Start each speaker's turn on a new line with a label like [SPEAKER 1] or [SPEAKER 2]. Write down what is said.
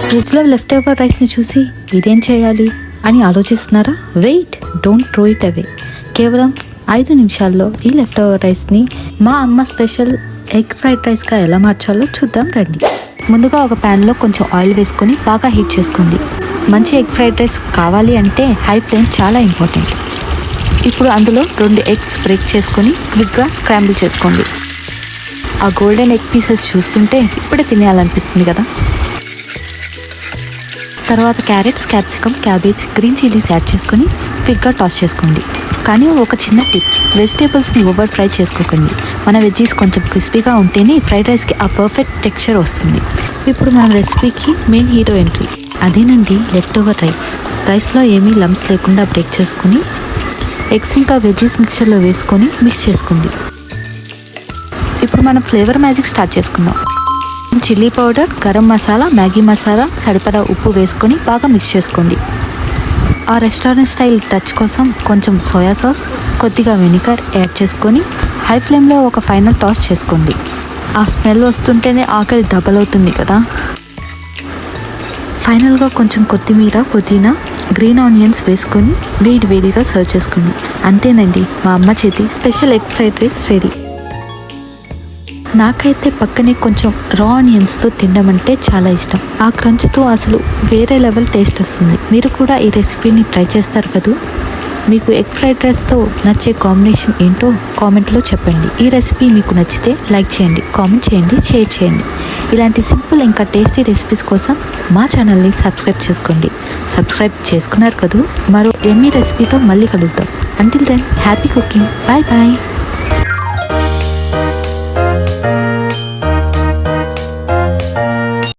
[SPEAKER 1] Fridge లో left over rice ని చూసి ఇదేం చేయాలి అని ఆలోచిస్తున్నారా? Wait, don't throw it away. కేవలం 5 నిమిషాల్లో ఈ లెఫ్ట్ ఓవర్ రైస్ ని మా అమ్మ స్పెషల్ ఎగ్ ఫ్రైడ్ రైస్ గా ఎలా మార్చాలో చూద్దాం రండి. ముందుగా ఒక ప్యాన్ లో కొంచెం ఆయిల్ వేసుకొని బాగా హీట్ చేసుకోండి. మంచి ఎగ్ ఫ్రైడ్ రైస్ కావాలి అంటే హై ఫ్లేమ్ చాలా ఇంపార్టెంట్. ఇప్పుడు అందులో 2 ఎగ్స్ బ్రేక్ చేసుకొని క్విక్గా స్క్రాంబుల్ చేసుకోండి. ఆ గోల్డెన్ ఎగ్ పీసెస్ చూస్తుంటే ఇప్పుడే తినేయాలనిపిస్తుంది కదా. తర్వాత carrots, capsicum, cabbage, green chillies add చేసుకొని క్విక్గా టాస్ చేసుకోండి. కానీ ఒక చిన్న టిప్, వెజిటేబుల్స్ని ఓవర్ ఫ్రై చేసుకోకండి. మన వెజ్జీస్ కొంచెం క్రిస్పీగా ఉంటేనే ఫ్రైడ్ రైస్కి ఆ పర్ఫెక్ట్ టెక్స్చర్ వస్తుంది. ఇప్పుడు మన రెసిపీకి మెయిన్ హీరో ఎంట్రీ, అదేనండి లెఫ్ట్ ఓవర్ రైస్. రైస్లో ఏమీ లమ్స్ లేకుండా బ్రేక్ చేసుకుని ఎగ్స్ ఇంకా వెజ్జీస్ మిక్చర్లో వేసుకొని మిక్స్ చేసుకోండి. ఇప్పుడు మనం ఫ్లేవర్ మ్యాజిక్ స్టార్ట్ చేసుకుందాం. Chilli powder, garam masala, Maggi masala, సరిపడా ఉప్పు వేసుకొని బాగా మిక్స్ చేసుకోండి. ఆ రెస్టారెంట్ స్టైల్ టచ్ కోసం కొంచెం సోయా సాస్, కొద్దిగా వెనిగర్ యాడ్ చేసుకొని హై ఫ్లేమ్లో ఒక ఫైనల్ టాస్ చేసుకోండి. ఆ స్మెల్ వస్తుంటేనే ఆకలి డబల్ అవుతుంది కదా. ఫైనల్గా కొంచెం కొత్తిమీర, పుదీనా, గ్రీన్ ఆనియన్స్ వేసుకొని వేడిగా సర్వ్ చేసుకోండి. అంతేనండి, మా అమ్మ చేతి special egg fried rice ready. నాకైతే పక్కనే కొంచెం రా ఆనియన్స్తో తినడం అంటే చాలా ఇష్టం. ఆ క్రంచ్తో అసలు వేరే లెవెల్ టేస్ట్ వస్తుంది. మీరు కూడా ఈ రెసిపీని ట్రై చేస్తారు కదా. మీకు ఎగ్ ఫ్రైడ్ రైస్తో నచ్చే కాంబినేషన్ ఏంటో కామెంట్లో చెప్పండి. ఈ రెసిపీ మీకు నచ్చితే లైక్ చేయండి, కామెంట్ చేయండి, షేర్ చేయండి. ఇలాంటి సింపుల్ ఇంకా టేస్టీ రెసిపీస్ కోసం మా ఛానల్ని సబ్స్క్రైబ్ చేసుకోండి. సబ్స్క్రైబ్ చేసుకున్నారు కదా. మరో ఎమ్మీ రెసిపీతో మళ్ళీ కలుద్దాం. Until then happy cooking. Bye bye.